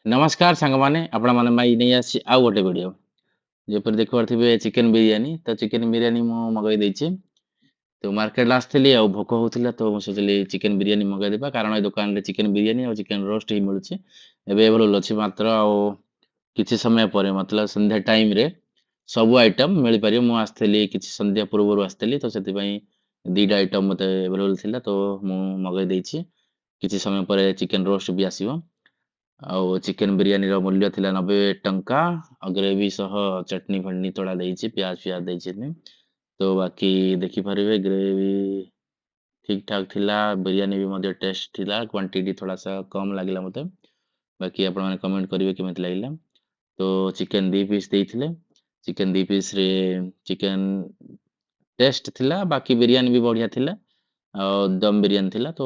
नमस्कार ସାଙ୍ଗମାନେ ଆପଣମାନେ ପାଇଁ ନେଇ ଆସିଛି ଆଉ ଗୋଟେ ଭିଡ଼ିଓ। ଯେପରି ଦେଖିପାରୁଥିବେ ଚିକେନ ବିରିୟାନୀ। ତ ଚିକେନ ବିରିୟାନୀ ମୁଁ ମଗାଇ ଦେଇଛି। ତ ମାର୍କେଟ ଆସିଥିଲି ଆଉ ଭୋକ ହଉଥିଲା ତ ମୁଁ सोचिଲି ଚିକେନ ବିରିୟାନୀ ମଗାଇଦେବା କାରଣ ଏ ଦୋକାନରେ ଚିକେନ ବିରିୟାନୀ ଆଉ ଚିକେନ ରୋଷ୍ଟ ହିଁ ମିଳୁଛି। ଆଭେଲେବଲ୍ ଅଛି ମାତ୍ର ଆଉ କିଛି ସମୟ ପରେ ମତଲବ ସନ୍ଧ୍ୟା ଟାଇମରେ ସବୁ ଆଇଟମ ମିଳିପାରିବ। ମୁଁ ଆସିଥିଲି କିଛି ସନ୍ଧ୍ୟା ପୂର୍ବରୁ ଆସିଥିଲି ତ ସେଥିପାଇଁ ଦିଟା ଆଇଟମ ମୋତେ ଆଭେଲେବଲ୍ ଥିଲା ତ ମୁଁ ମଗାଇ ଦେଇଛି। କିଛି ସମୟ ପରେ ଚିକେନ ରୋଷ୍ଟ ବି ଆସିବ। ଆଉ ଚିକେନ ବିରିୟାନୀର ମୂଲ୍ୟ ଥିଲା 90 ଟଙ୍କା। ଆଉ ଗ୍ରେଭି ସହ ଚଟନି ଫଟନି ତୋଳା ଦେଇଛି, ପିଆଜ ଫିଆଜ ଦେଇଛନ୍ତି। ତ ବାକି ଦେଖିପାରିବେ ଗ୍ରେଭି ଠିକ୍ ଠାକ୍ ଥିଲା, ବିରିୟାନୀ ବି ମଧ୍ୟ ଟେଷ୍ଟ ଥିଲା, କ୍ୱାଣ୍ଟିଟି ଥୋଡ଼ାसा କମ୍ ଲାଗିଲା ମୋତେ। ବାକି ଆପଣମାନେ କମେଣ୍ଟ କରିବେ କେମିତି ଲାଗିଲା। ତ ଚିକେନ 2 ପିସ୍ ଦେଇଥିଲେ। ଚିକେନ 2 ପିସ୍‌ରେ ଚିକେନ ଟେଷ୍ଟ ଥିଲା, ବାକି ବିରିୟାନୀ ବି ବଢ଼ିଆ ଥିଲା। ଆଉ ଦମ୍ ବିରିୟାନୀ ଥିଲା ତ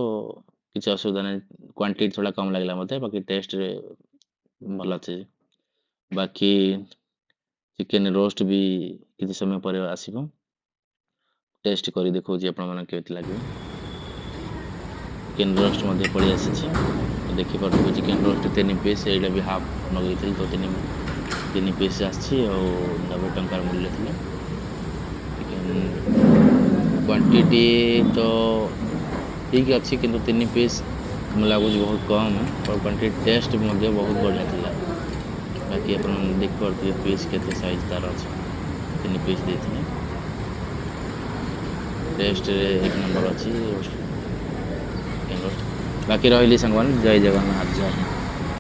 କିଛି ଅସୁବିଧା ନାହିଁ। କ୍ୱାଣ୍ଟିଟି ଥୋଡ଼ା କମ୍ ଲାଗିଲା ମୋତେ, ବାକି ଟେଷ୍ଟରେ ଭଲ ଅଛି। ବାକି ଚିକେନ ରୋଷ୍ଟ ବି କିଛି ସମୟ ପରେ ଆସିବ। ଟେଷ୍ଟ କରି ଦେଖଉଛି ଆପଣମାନଙ୍କୁ କେମିତି ଲାଗିବ। ଚିକେନ ରୋଷ୍ଟ ମଧ୍ୟ ପଳେଇ ଆସିଛି। ତ ଦେଖିପାରୁଥିବେ ଚିକେନ ରୋଷ୍ଟ 3 ପିସ୍, ଏଇଟା ବି ହାଫ୍ ମଗେଇଥିଲି ତ 3 ପିସ୍ ଆସିଛି ଆଉ 90 ଟଙ୍କାର ମୂଲ୍ୟ ଥିଲା। ଚିକେନ କ୍ୱାଣ୍ଟିଟି ତ ଠିକ୍ ଅଛି କିନ୍ତୁ 3 ପିସ୍ ଲାଗୁଛି ବହୁତ କମ୍ ଆଉ କ୍ୱାଣ୍ଟିଟି ଟେଷ୍ଟ ମଧ୍ୟ ବହୁତ ବଢ଼ିଆ ଥିଲା। ବାକି ଆପଣମାନେ ଦେଖିପାରୁଥିବେ ପିସ୍ କେତେ ସାଇଜ୍ ତାର ଅଛି। 3 ପିସ୍ ଦେଇଥିଲେ। ଟେଷ୍ଟରେ ଏକ ନମ୍ବର ଅଛି ରୋଷ୍ଟ, ଚିକେନ ରୋଷ୍ଟ। ବାକି ରହିଲି ସାଙ୍ଗମାନେ, ଜୟ ଜଗନ୍ନାଥ, ଜୟ ହିନ୍ଦ।